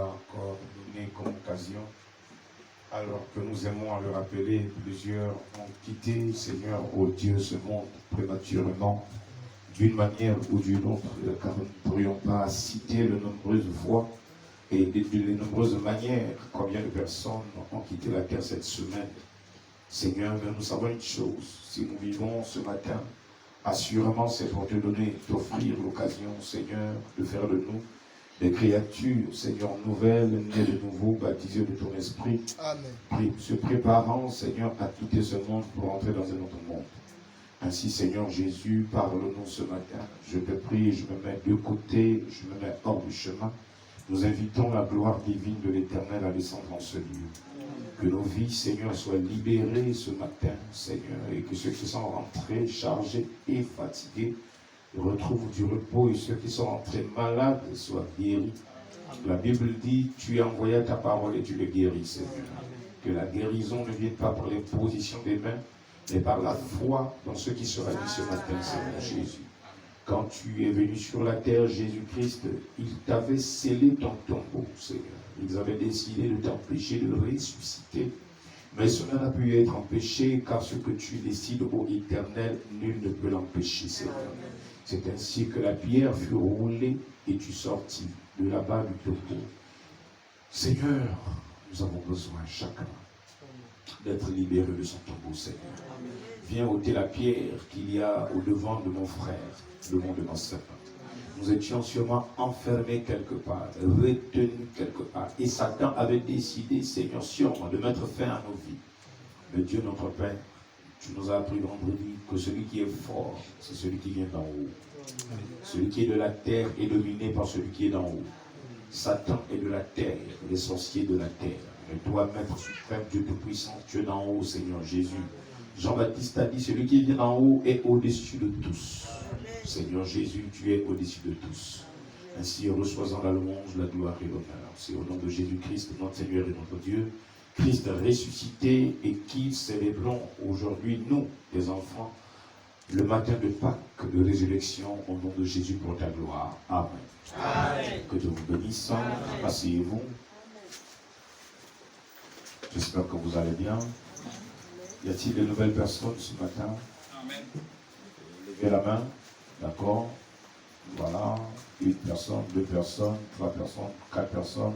a encore donné comme occasion, alors que nous aimons à le rappeler, plusieurs ont quitté, Seigneur, oh Dieu, ce monde prématurément, d'une manière ou d'une autre, car nous ne pourrions pas citer de nombreuses fois et de nombreuses manières combien de personnes ont quitté la terre cette semaine. Seigneur, mais nous savons une chose, si nous vivons ce matin, assurément c'est pour te donner, t'offrir l'occasion, Seigneur, de faire de nous des créatures, Seigneur, nouvelles, nées de nouveau, baptisées de ton esprit, Amen. Se préparant, Seigneur, à quitter ce monde pour entrer dans un autre monde. Ainsi, Seigneur Jésus, parle-nous ce matin. Je te prie, je me mets de côté, je me mets hors du chemin. Nous invitons la gloire divine de l'Éternel à descendre en ce lieu. Que nos vies, Seigneur, soient libérées ce matin, Seigneur, et que ceux qui sont rentrés, chargés et fatigués, retrouvent du repos, et ceux qui sont rentrés malades soient guéris. La Bible dit, tu as envoyé ta parole et tu le guéris, Seigneur. Que la guérison ne vienne pas par l'imposition des mains, mais par la foi dans ce qui sera dit ce matin, Seigneur Jésus. Quand tu es venu sur la terre, Jésus-Christ, il t'avait scellé ton tombeau, Seigneur. Ils avaient décidé de t'empêcher de ressusciter. Mais cela n'a pu être empêché, car ce que tu décides, ô Éternel, nul ne peut l'empêcher, Seigneur. C'est ainsi que la pierre fut roulée et tu sortis de là-bas du tombeau. Seigneur, nous avons besoin chacun d'être libéré de son tombeau, Seigneur. Viens ôter la pierre qu'il y a au devant de mon frère, le monde de ma sœur. Nous étions sûrement enfermés quelque part, retenus quelque part. Et Satan avait décidé, Seigneur, sûrement, de mettre fin à nos vies. Mais Dieu notre Père, tu nous as appris vendredi que celui qui est fort, c'est celui qui vient d'en haut. Celui qui est de la terre est dominé par celui qui est d'en haut. Satan est de la terre, les sorciers de la terre. Mais toi, Maître suprême, Dieu Tout-Puissant, tu es d'en haut, Seigneur Jésus. Jean-Baptiste a dit, celui qui vient d'en haut est au-dessus de tous. Seigneur Jésus, tu es au-dessus de tous. Ainsi, reçois-en la louange, la gloire et l'honneur. C'est au nom de Jésus-Christ, notre Seigneur et notre Dieu, Christ ressuscité et qui célébrons aujourd'hui, nous, les enfants, le matin de Pâques, de résurrection, au nom de Jésus pour ta gloire. Amen. Amen. Que Dieu vous bénisse. Asseyez-vous. J'espère que vous allez bien. Y a-t-il de nouvelles personnes ce matin? Amen. Levez la main. D'accord. Voilà. 1 personne, 2 personnes, 3 personnes, 4 personnes.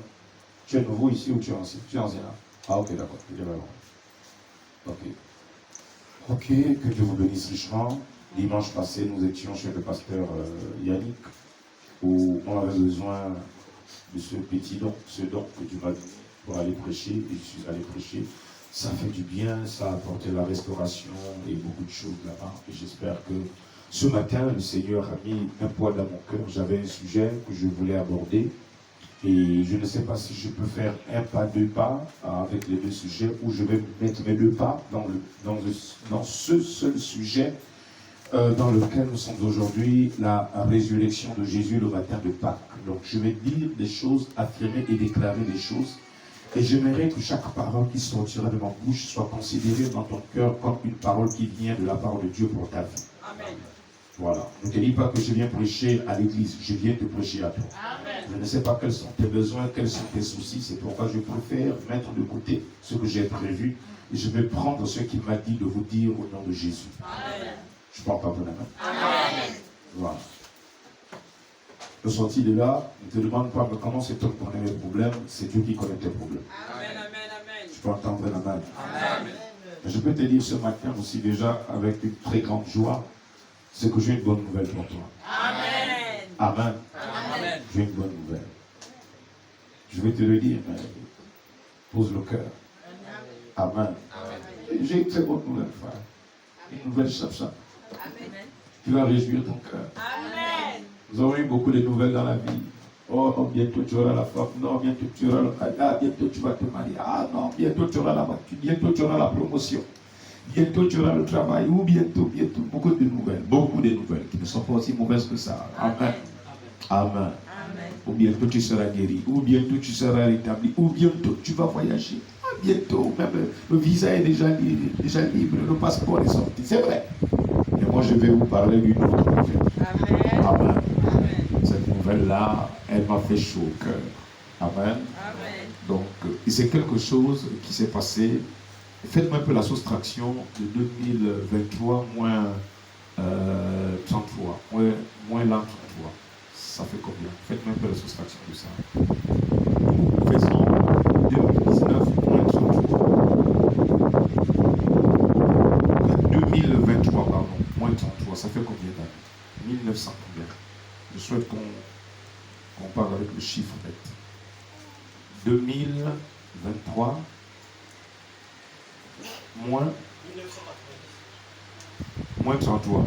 Tu es nouveau ici ou tu es ancien? Tu es ancien. Ah, ok, d'accord. Ok. Ok, que Dieu vous bénisse richement. Dimanche passé, nous étions chez le pasteur Yannick, où on avait besoin de ce petit don, ce don que tu m'as donné pour aller prêcher, et je suis allé prêcher. Ça fait du bien, ça a apporté la restauration et beaucoup de choses là-bas. Et j'espère que ce matin, le Seigneur a mis un poids dans mon cœur. J'avais un sujet que je voulais aborder. Et je ne sais pas si je peux faire un pas, 2 pas avec les 2 sujets, ou je vais mettre mes 2 pas dans ce seul sujet dans lequel nous sommes aujourd'hui, la résurrection de Jésus le matin de Pâques. Donc je vais dire des choses, affirmer et déclarer des choses. Et j'aimerais que chaque parole qui sortira de ma bouche soit considérée dans ton cœur comme une parole qui vient de la part de Dieu pour ta vie. Amen. Voilà. Ne te dis pas que je viens prêcher à l'église, je viens te prêcher à toi. Amen. Je ne sais pas quels sont tes besoins, quels sont tes soucis, c'est pourquoi je préfère mettre de côté ce que j'ai prévu et je vais prendre ce qu'il m'a dit de vous dire au nom de Jésus. Amen. Je peux entendre la main. Amen. Voilà. Le sorti de là, ne te demande pas comment cet homme connaît mes problèmes, c'est Dieu qui connaît tes problèmes. Amen, amen, amen. Je peux entendre la main. Amen. Je peux te dire ce matin aussi déjà avec une très grande joie, c'est que j'ai une bonne nouvelle pour toi. Amen. Amen. Amen. J'ai une bonne nouvelle. Je vais te le dire, mais pose le cœur. Amen. Amen. J'ai une très bonne nouvelle, frère. Une nouvelle chap-chap. Amen. Tu vas réjouir ton cœur. Amen. Nous avons eu beaucoup de nouvelles dans la vie. Oh, bientôt tu auras la femme. Non, bientôt tu auras le... Ah, bientôt tu vas te marier. Ah non, bientôt tu auras la voiture. Bientôt tu auras la promotion. Bientôt tu auras le travail. Ou bientôt. Beaucoup de nouvelles qui ne sont pas aussi mauvaises que ça. Amen. Amen. Amen. Ou bientôt tu seras guéri. Ou bientôt tu seras rétabli. Ou bientôt tu vas voyager. Ah, bientôt, même le visa est déjà libre. Le passeport est sorti. C'est vrai. Et moi je vais vous parler d'une autre nouvelle. Amen. Amen. Cette nouvelle-là, elle m'a fait chaud au cœur. Amen. Donc, c'est quelque chose qui s'est passé. Faites-moi un peu la soustraction de 2023 moins 33, moins l'an 33. Ça fait combien? Faites-moi un peu la soustraction de ça. Faisons 2019 moins 33. 2023, pardon, moins 33. Ça fait combien d'années? 1900 combien? Je souhaite qu'on parle avec le chiffre net. 2023 moins 33.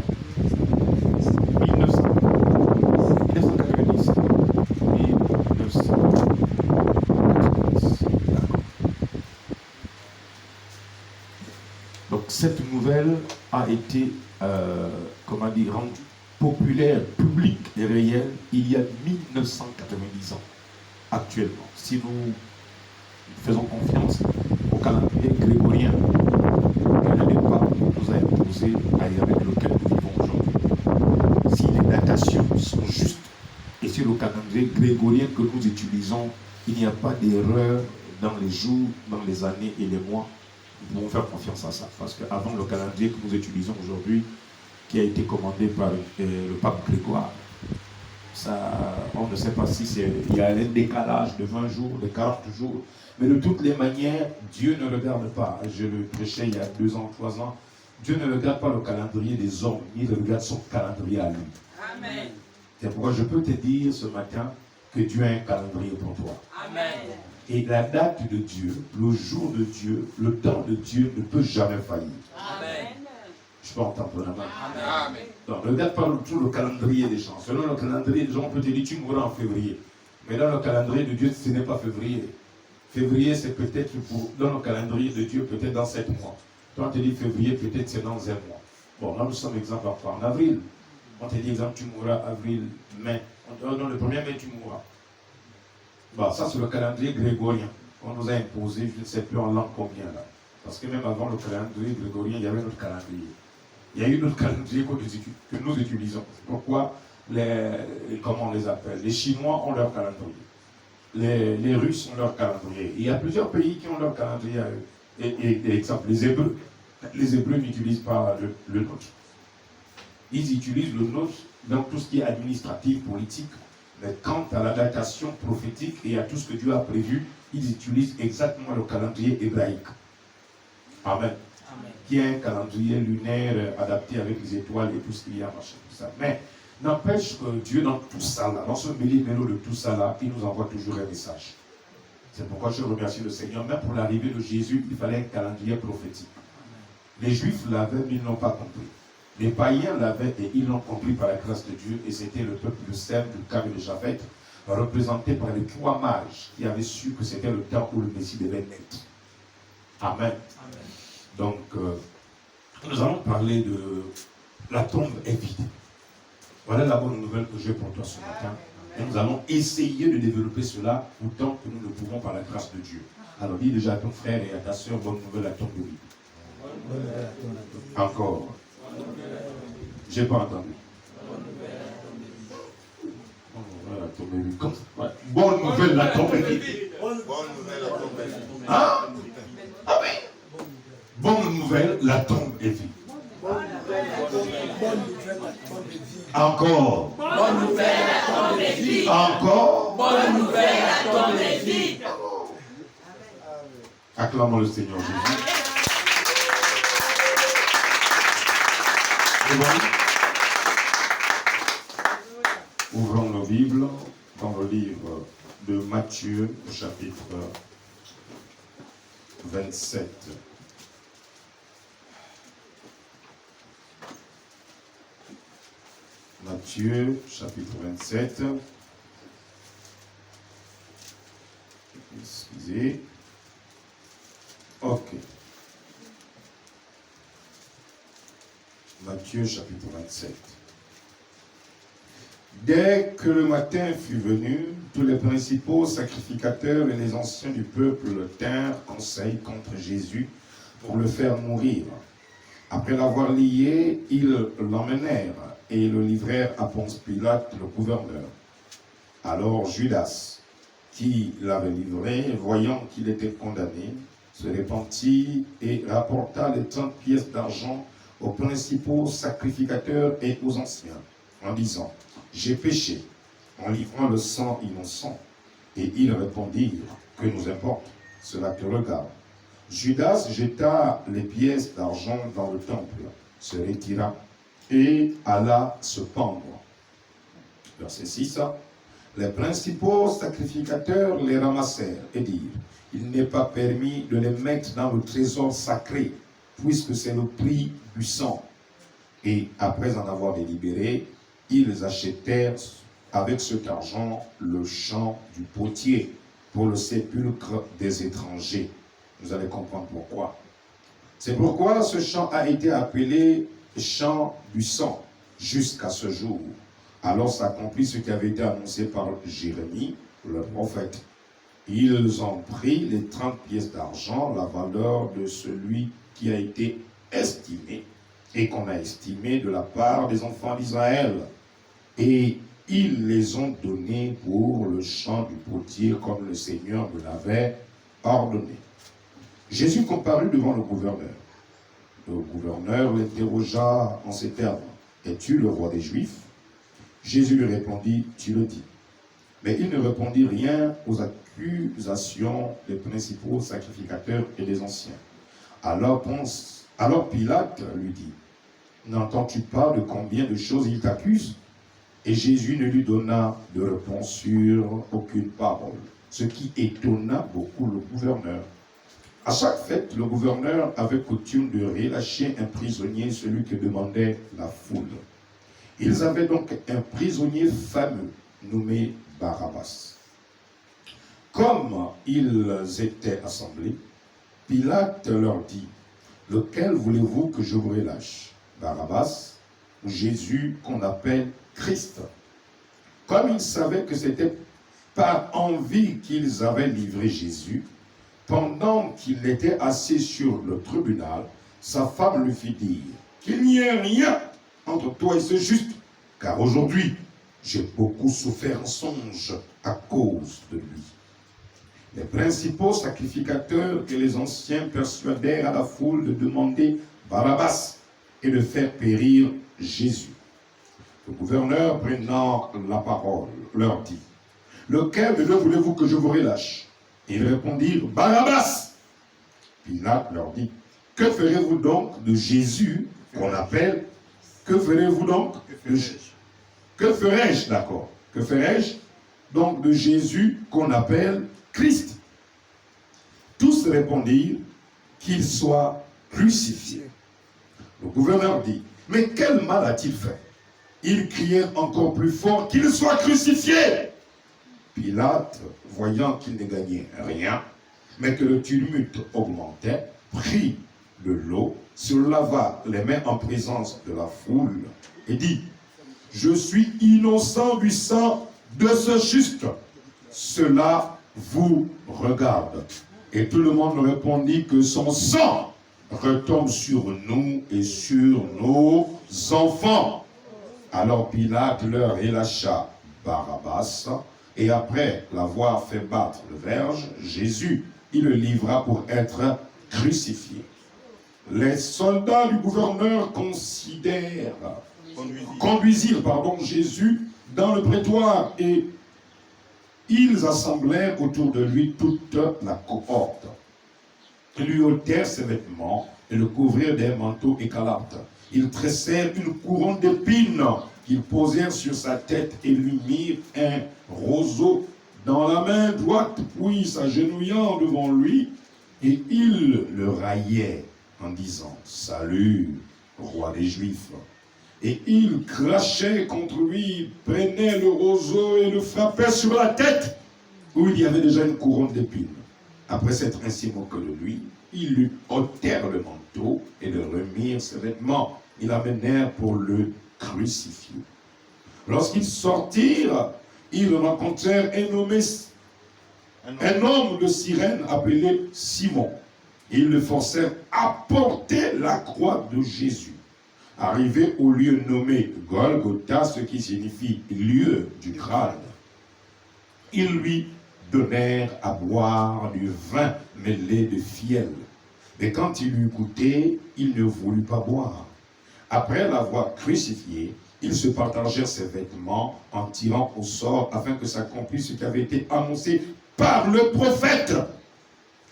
1990. 1990. D'accord. Donc cette nouvelle a été, comment dire, rendue populaire, publique et réelle il y a 1990 ans. Actuellement, si nous faisons confiance au calendrier grégorien que le pape nous a imposé et avec lequel nous vivons aujourd'hui, si les datations sont justes et sur le calendrier grégorien que nous utilisons, il n'y a pas d'erreur dans les jours, dans les années et les mois, nous pouvons faire confiance à ça. Parce qu'avant le calendrier que nous utilisons aujourd'hui, qui a été commandé par le pape Grégoire, ça, on ne sait pas si il y a un décalage de 20 jours, de 40 jours. Mais de toutes les manières, Dieu ne regarde pas. Je le prêchais il y a 2 ans, 3 ans. Dieu ne regarde pas le calendrier des hommes, il regarde son calendrier à lui. Amen. C'est pourquoi je peux te dire ce matin que Dieu a un calendrier pour toi. Amen. Et la date de Dieu, le jour de Dieu, le temps de Dieu ne peut jamais faillir. Amen. Je peux entendre la main. Amen. Donc, ne regarde pas tout le calendrier des gens. Selon le calendrier des gens, on peut te dire tu mourras en février. Mais dans le calendrier de Dieu, ce n'est pas février. Février, c'est peut-être dans le calendrier de Dieu, peut-être dans 7 mois. Toi, on te dit février, peut-être c'est dans 1 mois. Bon, là, nous sommes exemple en avril. On te dit exemple, tu mourras avril, mai. Dans le 1er mai, tu mourras. Bon, ça, c'est le calendrier grégorien. On nous a imposé, je ne sais plus en l'an combien là. Parce que même avant le calendrier grégorien, il y avait notre calendrier. Il y a eu notre calendrier que nous utilisons. Pourquoi comment on les appelle? Les Chinois ont leur calendrier. Les Russes ont leur calendrier. Il y a plusieurs pays qui ont leur calendrier à eux. Et exemple, les Hébreux. Les Hébreux n'utilisent pas le nôtre. Ils utilisent le nôtre dans tout ce qui est administratif, politique. Mais quant à la datation prophétique et à tout ce que Dieu a prévu, ils utilisent exactement le calendrier hébraïque. Amen. Amen. Qui est un calendrier lunaire adapté avec les étoiles et tout ce qu'il y a, machin, tout ça. Mais n'empêche que Dieu, dans tout ça, là, dans ce méli-mélo de tout ça, là, il nous envoie toujours un message. C'est pourquoi je remercie le Seigneur. Même pour l'arrivée de Jésus, il fallait un calendrier prophétique. Les Juifs l'avaient, mais ils n'ont pas compris. Les païens l'avaient et ils l'ont compris par la grâce de Dieu. Et c'était le peuple de Sèvres, du Cam et de Japheth, représenté par les 3 mages qui avaient su que c'était le temps où le Messie devait naître. Amen. Amen. Donc, nous allons parler de la tombe est vide. Voilà la bonne nouvelle que j'ai pour toi ce matin. Et nous allons essayer de développer cela autant que nous le pouvons par la grâce de Dieu. Alors, dis déjà à ton frère et à ta soeur, bonne nouvelle, la tombe est vide. Encore. J'ai pas entendu. Bonne nouvelle, la tombe est vide. Bonne nouvelle, la tombe est vide. Hein? Ah oui. Bonne nouvelle, la tombe est vide. Encore. Bonne nouvelle, la tombe est vide. Encore. Bonne nouvelle, la tombe est vide. Acclamons le Seigneur Jésus. Ouvrons nos Bibles dans le livre de Matthieu, chapitre 27. Matthieu, chapitre 27. Excusez. Ok. Matthieu, chapitre 27. Dès que le matin fut venu, tous les principaux sacrificateurs et les anciens du peuple tinrent conseil contre Jésus pour le faire mourir. Après l'avoir lié, ils l'emmenèrent et le livrèrent à Ponce Pilate, le gouverneur. Alors Judas, qui l'avait livré, voyant qu'il était condamné, se repentit et rapporta les 30 pièces d'argent aux principaux sacrificateurs et aux anciens, en disant, « J'ai péché, en livrant le sang innocent. » Et ils répondirent, « Que nous importe, cela te regarde. » Judas jeta les pièces d'argent dans le temple, se retira et alla se pendre. Verset 6. Les principaux sacrificateurs les ramassèrent et dirent, « Il n'est pas permis de les mettre dans le trésor sacré, puisque c'est le prix du sang. » Et après en avoir délibéré, ils achetèrent avec cet argent le champ du potier pour le sépulcre des étrangers. Vous allez comprendre pourquoi. C'est pourquoi ce champ a été appelé champ du sang jusqu'à ce jour. Alors s'accomplit ce qui avait été annoncé par Jérémie, le prophète. Ils ont pris les 30 pièces d'argent, la valeur de celui qui a été estimé et qu'on a estimé de la part des enfants d'Israël. Et ils les ont donnés pour le champ du potier comme le Seigneur me l'avait ordonné. Jésus comparut devant le gouverneur. Le gouverneur l'interrogea en ces termes. « Es-tu le roi des Juifs ?» Jésus lui répondit, « Tu le dis. » Mais il ne répondit rien aux accusations des principaux sacrificateurs et des anciens. Alors Pilate lui dit, « N'entends-tu pas de combien de choses il t'accuse ?» Et Jésus ne lui donna de réponse sur aucune parole, ce qui étonna beaucoup le gouverneur. À chaque fête, le gouverneur avait coutume de relâcher un prisonnier, celui que demandait la foule. Ils avaient donc un prisonnier fameux, nommé Barabbas. Comme ils étaient assemblés, Pilate leur dit, « Lequel voulez-vous que je vous relâche, Barabbas ou Jésus qu'on appelle Christ ?» Comme ils savaient que c'était par envie qu'ils avaient livré Jésus, pendant qu'il était assis sur le tribunal, sa femme lui fit dire, « Qu'il n'y ait rien entre toi et ce juste, car aujourd'hui, j'ai beaucoup souffert en songe à cause de lui. » Les principaux sacrificateurs et les anciens persuadèrent à la foule de demander Barabbas et de faire périr Jésus. Le gouverneur, prenant la parole, leur dit, « Lequel de deux voulez-vous que je vous relâche ?» Ils répondirent, « Barabbas !» Pilate leur dit, « Que ferez-vous donc de Jésus qu'on appelle, que ferez-vous donc que ferai-je, d'accord? Que ferai-je donc de Jésus qu'on appelle Christ ?» Tous répondirent, « Qu'il soit crucifié. » Le gouverneur dit, « Mais quel mal a-t-il fait ?» Ils crièrent encore plus fort, « Qu'il soit crucifié !» Pilate, voyant qu'il ne gagnait rien, mais que le tumulte augmentait, prit de l'eau, se lava les mains en présence de la foule et dit, « Je suis innocent du sang de ce juste. Cela vous regarde. » Et tout le monde répondit que son sang retombe sur nous et sur nos enfants. Alors Pilate leur relâcha Barabbas, et après l'avoir fait battre le verge, Jésus, il le livra pour être crucifié. Les soldats du gouverneur conduisirent Jésus dans le prétoire et ils assemblèrent autour de lui toute la cohorte. Ils lui ôtèrent ses vêtements et le couvrirent d'un manteau écarlate. Ils tressèrent une couronne d'épines qu'ils posèrent sur sa tête et lui mirent un roseau dans la main droite, puis s'agenouillant devant lui, et ils le raillaient en disant « Salut, roi des Juifs !» Et ils crachaient contre lui, prenaient le roseau et le frappaient sur la tête, où il y avait déjà une couronne d'épines. Après s'être ainsi moqué de lui, ils lui ôtèrent le manteau et le remirent ses vêtements. Ils l'amenèrent pour le crucifier. Lorsqu'ils sortirent, ils rencontrèrent un homme de Cyrène appelé Simon. Ils le forcèrent à porter la croix de Jésus. Arrivé au lieu nommé Golgotha, ce qui signifie lieu du crâne, ils lui donnèrent à boire du vin mêlé de fiel. Mais quand il eut goûté, il ne voulut pas boire. Après l'avoir crucifié, ils se partagèrent ses vêtements en tirant au sort afin que s'accomplisse ce qui avait été annoncé par le prophète.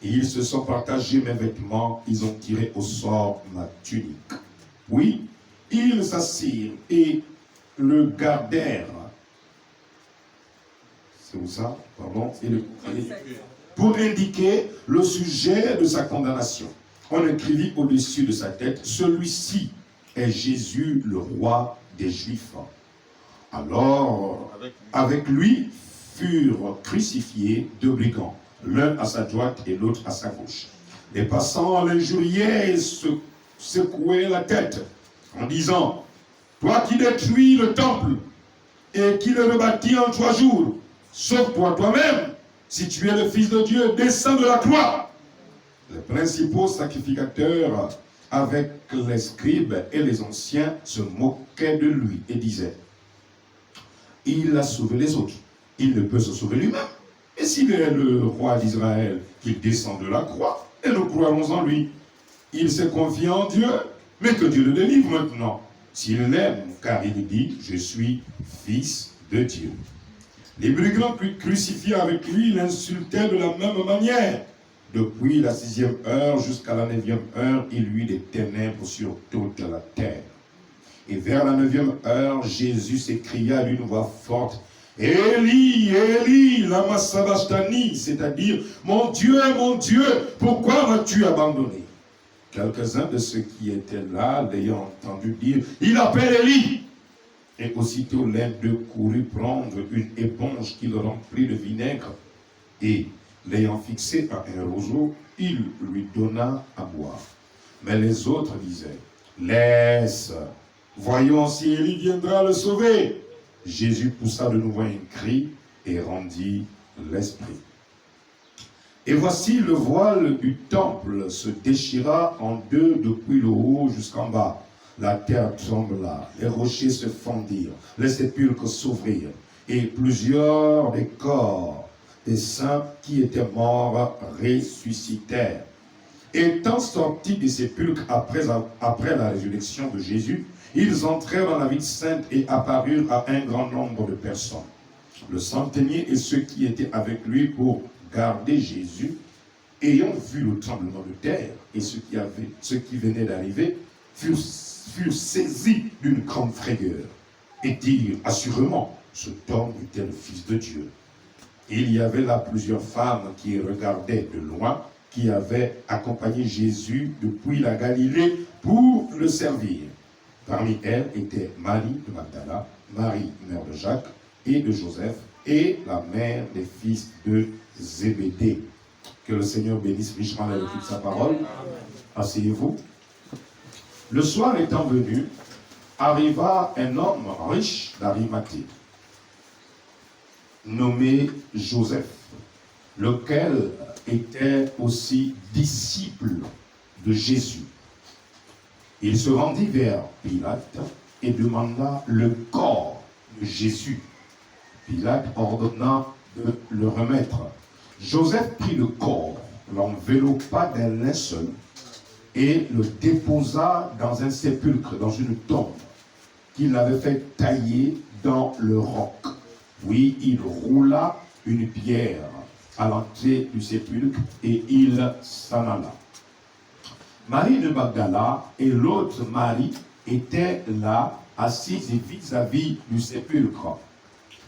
Et ils se sont partagés mes vêtements, ils ont tiré au sort ma tunique. Oui, ils s'assirent et le gardèrent. C'est où ça? Pardon. Pour indiquer le sujet de sa condamnation. On écrivit au-dessus de sa tête, celui-ci est Jésus, le roi des Juifs. Alors, avec lui furent crucifiés deux brigands, l'un à sa droite et l'autre à sa gauche. Les passants l'injuriaient et secouaient la tête en disant, toi qui détruis le temple et qui le rebâtis en 3 jours, sauve-toi toi-même, si tu es le Fils de Dieu, descends de la croix. Les principaux sacrificateurs, avec les scribes et les anciens, se moquaient de lui et disaient, il a sauvé les autres, il ne peut se sauver lui-même. Et s'il est le roi d'Israël, qu'il descend de la croix, et nous croirons en lui. Il s'est confié en Dieu, mais que Dieu le délivre maintenant, s'il l'aime, car il dit, je suis fils de Dieu. Les brigands crucifiés avec lui l'insultaient de la même manière. Depuis la 6e heure jusqu'à la 9e heure, il y eut des ténèbres sur toute la terre. Et vers la 9e heure, Jésus s'écria d'une voix forte, Élie, Élie, lama sabachthani, c'est-à-dire, mon Dieu, pourquoi m'as-tu abandonné? Quelques-uns de ceux qui étaient là, l'ayant entendu dire, il appelle Élie. Et aussitôt l'un d'eux courut prendre une éponge qu'il remplit de vinaigre, et l'ayant fixé à un roseau, il lui donna à boire. Mais les autres disaient, laisse, voyons si Élie viendra le sauver. Jésus poussa de nouveau un cri et rendit l'esprit. Et voici le voile du temple se déchira en deux depuis le haut jusqu'en bas. La terre trembla, les rochers se fendirent, les sépulcres s'ouvrirent, et plusieurs des corps des saints qui étaient morts ressuscitèrent. Étant sortis des sépulcres après la résurrection de Jésus, ils entrèrent dans la ville sainte et apparurent à un grand nombre de personnes. Le centenier et ceux qui étaient avec lui pour garder Jésus, ayant vu le tremblement de terre et ce qui venait d'arriver, furent saisis d'une grande frayeur et dirent assurément, cet homme était le Fils de Dieu. Et il y avait là plusieurs femmes qui regardaient de loin, qui avaient accompagné Jésus depuis la Galilée pour le servir. Parmi elles étaient Marie de Magdala, Marie, mère de Jacques et de Joseph, et la mère des fils de Zébédée. Que le Seigneur bénisse richement la lecture de sa parole. Asseyez-vous. Le soir étant venu, arriva un homme riche d'Arimathée, nommé Joseph, lequel était aussi disciple de Jésus. Il se rendit vers Pilate et demanda le corps de Jésus. Pilate ordonna de le remettre. Joseph prit le corps, l'enveloppa d'un linceul et le déposa dans un sépulcre, dans une tombe qu'il avait fait tailler dans le roc. Oui, il roula une pierre à l'entrée du sépulcre et il s'en alla. Marie de Magdala et l'autre Marie étaient là, assises vis-à-vis du sépulcre.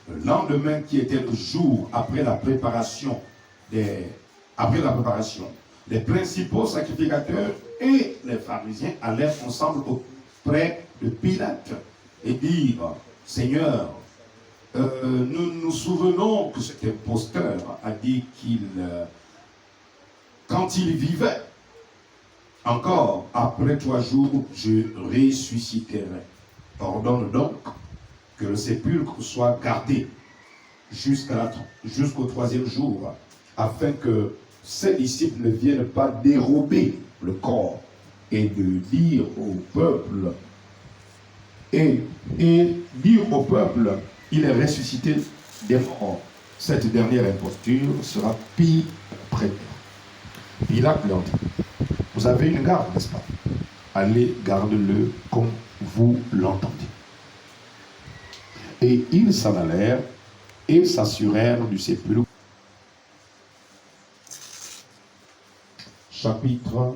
Le lendemain, qui était le jour après la préparation, les principaux sacrificateurs et les pharisiens allèrent ensemble auprès de Pilate et dirent, Seigneur, nous nous souvenons que cet imposteur a dit quand il vivait, encore après 3 jours, je ressusciterai. Ordonne donc que le sépulcre soit gardé jusqu'au 3e jour, afin que ses disciples ne viennent pas dérober le corps et de dire au peuple, il est ressuscité des morts. cette dernière imposture sera pire près. Pilate leur dit, vous avez une garde, n'est-ce pas? Allez, garde-le comme vous l'entendez. Et ils s'en allèrent et s'assurèrent du sépulcre. Chapitre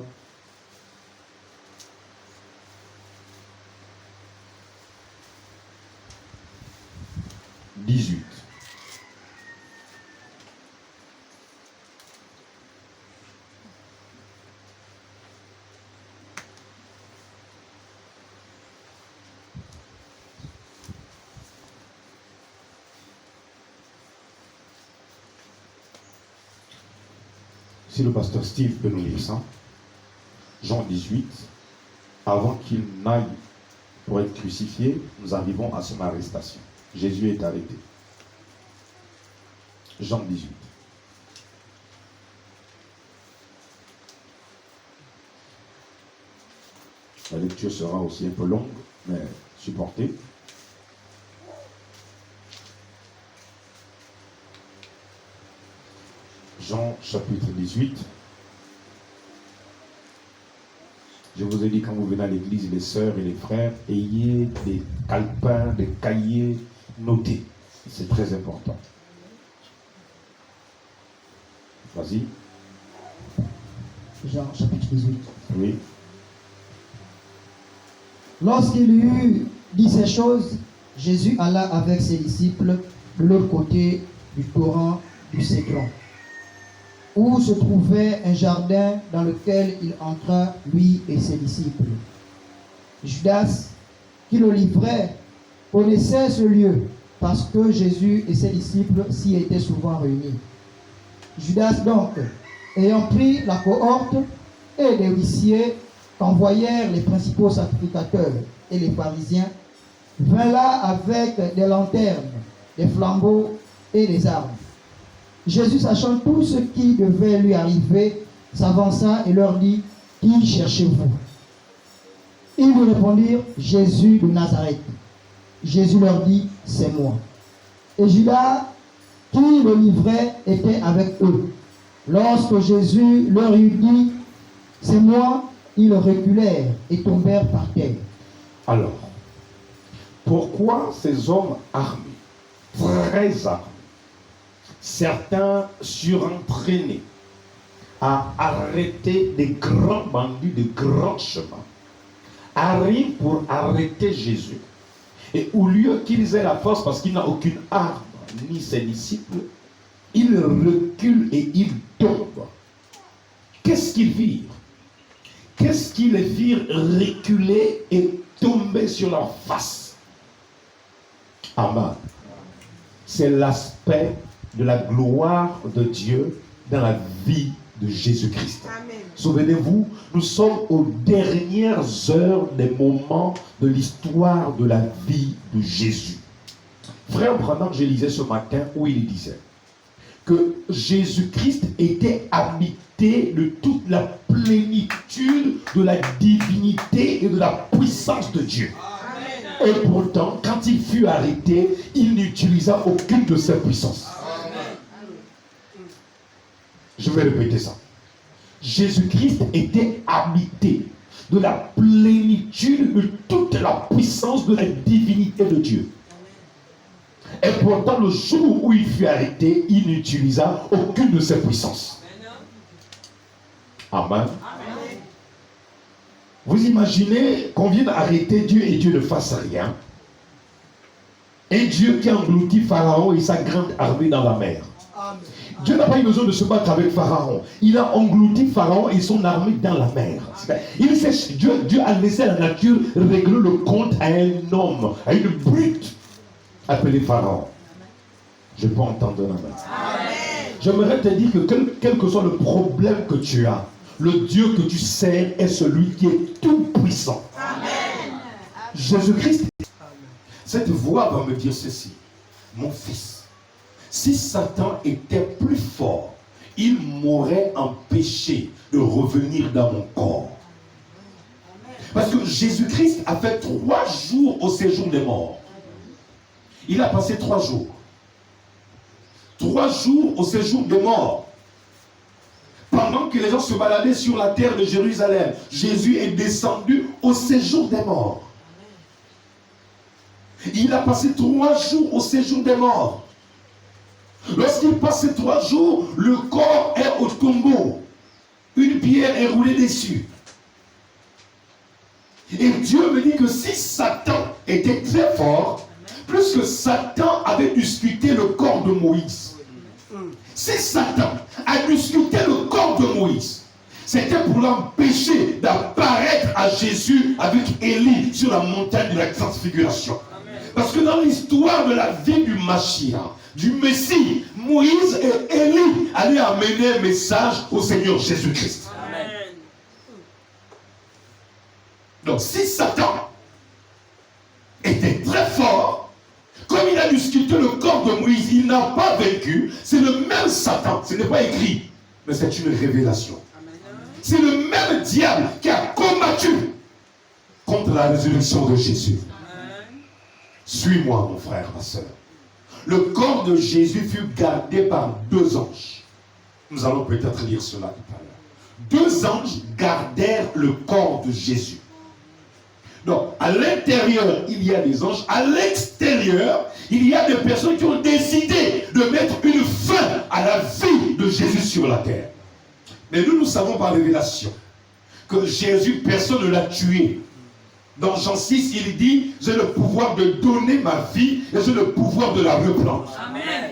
18. Si le pasteur Steve peut nous lire ça, Jean 18, avant qu'il n'aille pour être crucifié, nous arrivons à son arrestation. Jésus est arrêté. Jean 18. La lecture sera aussi un peu longue, mais supportée. Jean chapitre 18. Je vous ai dit quand vous venez à l'église, les sœurs et les frères, ayez des calepins, des cahiers notés. C'est très important. Vas-y. Jean chapitre 18. Oui. Lorsqu'il eut dit ces choses, Jésus alla avec ses disciples de l'autre côté du torrent du Cédron, où se trouvait un jardin dans lequel il entra, lui et ses disciples. Judas, qui le livrait, connaissait ce lieu, parce que Jésus et ses disciples s'y étaient souvent réunis. Judas donc, ayant pris la cohorte et les huissiers qu'envoyèrent les principaux sacrificateurs et les pharisiens, vint là avec des lanternes, des flambeaux et des armes. Jésus, sachant tout ce qui devait lui arriver, s'avança et leur dit, « Qui cherchez-vous » Ils lui répondirent, « Jésus de Nazareth. » Jésus leur dit, « C'est moi. » Et Judas, qui le livrait, était avec eux. Lorsque Jésus leur eut dit, « C'est moi », ils reculèrent et tombèrent par terre. Alors, pourquoi ces hommes armés, très armés, certains surentraînés, à arrêter des grands bandits de grands chemins, arrivent pour arrêter Jésus? Et au lieu qu'ils aient la force, parce qu'il n'a aucune arme, ni ses disciples, ils reculent et ils tombent. Qu'est-ce qu'ils virent? Qu'est-ce qu'ils virent reculer et tomber sur leur face? Amen. C'est l'aspect de la gloire de Dieu dans la vie de Jésus-Christ. Souvenez-vous, nous sommes aux dernières heures des moments de l'histoire de la vie de Jésus. Frère Branham, je lisais ce matin où il disait que Jésus-Christ était habité de toute la plénitude de la divinité et de la puissance de Dieu. Amen. Et pourtant, quand il fut arrêté, il n'utilisa aucune de ses puissances. Amen. Je vais répéter ça. Jésus-Christ était habité de la plénitude de toute la puissance de la divinité de Dieu. Et pourtant, le jour où il fut arrêté, il n'utilisa aucune de ses puissances. Amen. Amen. Vous imaginez qu'on vienne arrêter Dieu et Dieu ne fasse rien. Et Dieu qui engloutit Pharaon et sa grande armée dans la mer. Amen. Dieu n'a pas eu besoin de se battre avec Pharaon. Il a englouti Pharaon et son armée dans la mer. Dieu a laissé la nature régler le compte à un homme, à une brute appelé Pharaon. Je peux entendre la main. J'aimerais te dire que quel que soit le problème que tu as, le Dieu que tu sers est celui qui est tout puissant. Amen. Jésus-Christ. Cette voix va me dire ceci. Mon fils, si Satan était plus fort, il m'aurait empêché de revenir dans mon corps. Parce que Jésus-Christ a fait 3 jours au séjour des morts. Il a passé 3 jours. 3 jours au séjour des morts. Pendant que les gens se baladaient sur la terre de Jérusalem, Jésus est descendu au séjour des morts. Il a passé 3 jours au séjour des morts. Lorsqu'il passe ces 3 jours, le corps est au tombeau. Une pierre est roulée dessus. Et Dieu me dit que si Satan était très fort, plus que Satan avait discuté le corps de Moïse. Si Satan a discuté le corps de Moïse, c'était pour l'empêcher d'apparaître à Jésus avec Élie sur la montagne de la transfiguration. Parce que dans l'histoire de la vie du Mashiach, du Messie, Moïse et Élie allaient amener un message au Seigneur Jésus-Christ. Donc si Satan était très fort, comme il a discuté le corps de Moïse, il n'a pas vaincu, c'est le même Satan, ce n'est pas écrit, mais c'est une révélation. C'est le même diable qui a combattu contre la résurrection de Jésus. Suis-moi, mon frère, ma soeur. Le corps de Jésus fut gardé par 2 anges. Nous allons peut-être lire cela tout à l'heure. 2 anges gardèrent le corps de Jésus. Donc, à l'intérieur, il y a des anges. À l'extérieur, il y a des personnes qui ont décidé de mettre une fin à la vie de Jésus sur la terre. Mais nous savons par révélation que Jésus, personne ne l'a tué. Dans Jean 6, il dit, j'ai le pouvoir de donner ma vie et j'ai le pouvoir de la reprendre. Amen.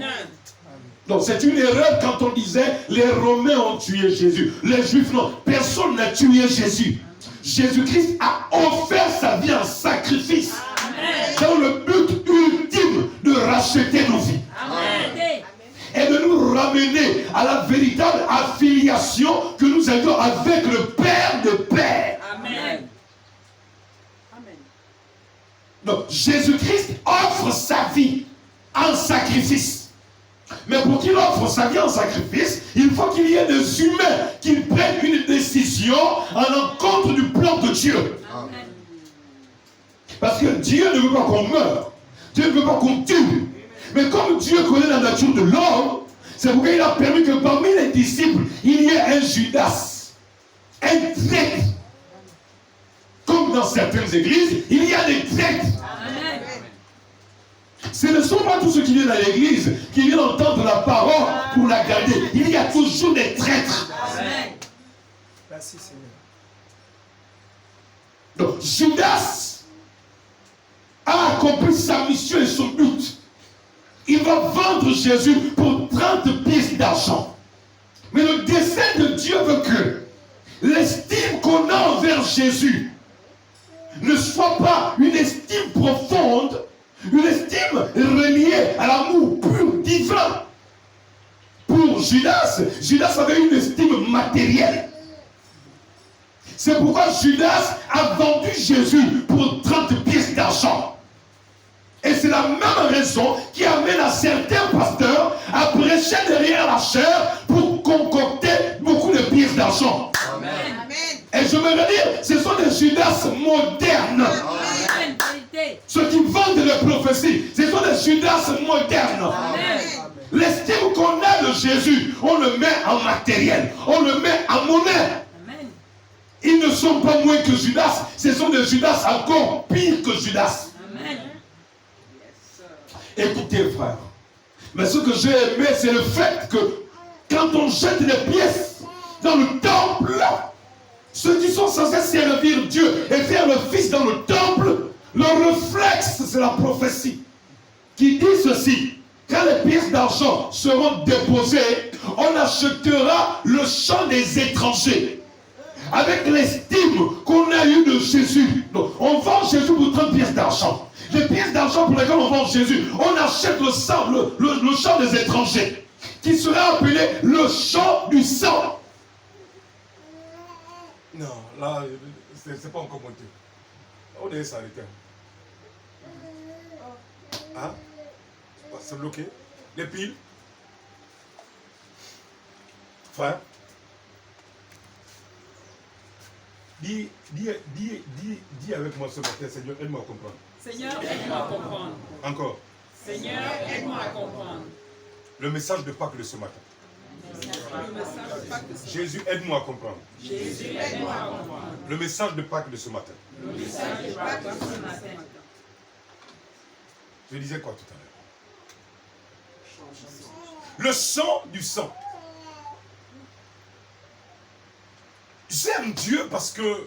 Donc c'est une erreur quand on disait, les Romains ont tué Jésus. Les Juifs, non. Personne n'a tué Jésus. Jésus-Christ a offert sa vie en sacrifice. Amen. Dans le but ultime de racheter nos vies. Amen. Et de nous ramener à la véritable affiliation que nous avons avec le Père de Père. Amen. Donc Jésus-Christ offre sa vie en sacrifice. Mais pour qu'il offre sa vie en sacrifice, il faut qu'il y ait des humains qui prennent une décision en encontre du plan de Dieu. Amen. Parce que Dieu ne veut pas qu'on meure. Dieu ne veut pas qu'on tue. Mais comme Dieu connaît la nature de l'homme, c'est pourquoi il a permis que parmi les disciples, il y ait un Judas, un traître. Comme dans certaines églises, il y a des traîtres. Ce ne sont pas tous ceux qui viennent à l'église, qui viennent entendre la parole pour la garder. Il y a toujours des traîtres. Amen. Merci Seigneur. Donc Judas a accompli sa mission et son but. Il va vendre Jésus pour 30 pièces d'argent. Mais le dessein de Dieu veut que l'estime qu'on a envers Jésus ne soit pas une estime profonde, une estime reliée à l'amour pur divin. Pour Judas, Judas avait une estime matérielle. C'est pourquoi Judas a vendu Jésus pour 30 pièces d'argent. Et c'est la même raison qui amène à certains pasteurs à prêcher derrière la chair pour concocter beaucoup de pièces d'argent. Amen. Et je me redis, ce sont des Judas modernes. Amen. Ceux qui vendent les prophéties, ce sont des Judas modernes. Amen. L'estime qu'on a de Jésus, on le met en matériel, on le met en monnaie. Amen. Ils ne sont pas moins que Judas, ce sont des Judas encore pires que Judas. Amen. Écoutez, frère, mais ce que j'ai aimé, c'est le fait que quand on jette les pièces dans le temple, ceux qui sont censés servir Dieu et faire le Fils dans le temple, leur réflexe, c'est la prophétie qui dit ceci: quand les pièces d'argent seront déposées, on achètera le champ des étrangers. Avec l'estime qu'on a eue de Jésus, donc, on vend Jésus pour 30 pièces d'argent. Les pièces d'argent pour lesquelles on vend Jésus, on achète le champ des étrangers, qui sera appelé le champ du sang. Non, là, c'est pas encore monté. On est s'arrêter. Hein? C'est bloqué. Les piles. Frère. Dis avec moi ce matin, Seigneur, aide-moi à comprendre. Seigneur, aide-moi à comprendre. Encore. Seigneur, aide-moi à comprendre. Le message de Pâques de ce matin. Jésus, aide-nous à comprendre. Le message de Pâques de ce matin. Je disais quoi tout à l'heure? Le sang du sang. J'aime Dieu parce que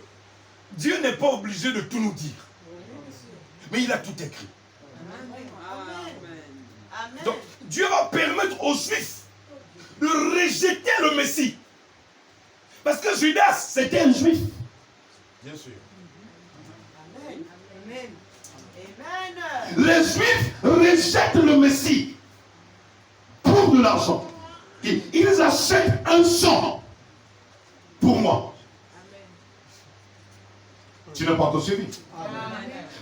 Dieu n'est pas obligé de tout nous dire. Mais il a tout écrit. Donc Dieu va permettre aux Juifs de rejeter le Messie. Parce que Judas, c'était un Juif. Bien sûr. Les Juifs rejettent le Messie pour de l'argent. Ils achètent un sang pour moi. Tu n'as pas encore suivi.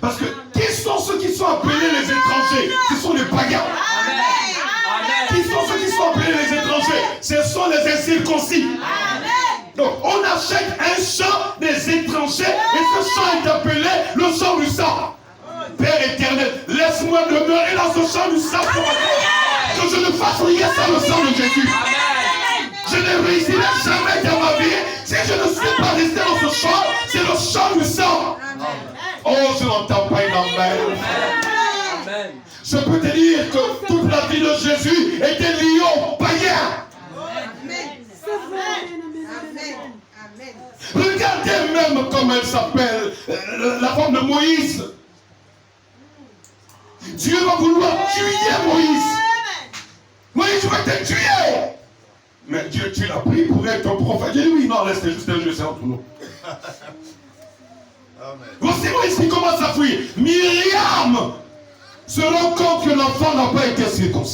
Parce que qui sont ceux qui sont appelés les étrangers? Ce sont les païens. Qui sont ceux qui sont appelés les étrangers? Ce sont les incirconcis. Donc on achète un sang des étrangers et ce sang est appelé le sang du sang. Père éternel, laisse-moi demeurer dans ce sang du sang pour que je ne fasse rien sans le sang de Jésus. Je ne réussirai jamais dans ma vie si je ne suis pas resté dans ce champ. C'est le champ du sang. Oh, je n'entends pas une amen. Je peux te dire que toute la vie de Jésus était liée au païen. Regardez même comment elle s'appelle, la femme de Moïse. Dieu va vouloir tuer Moïse. Moïse, je vais te tuer. Mais Dieu, tu l'as pris pour être un prophète. Et lui, non, reste juste un jeu, c'est entre nous. Voici Moïse qui commence à fuir. Myriam se rend compte que l'enfant n'a pas été circoncis.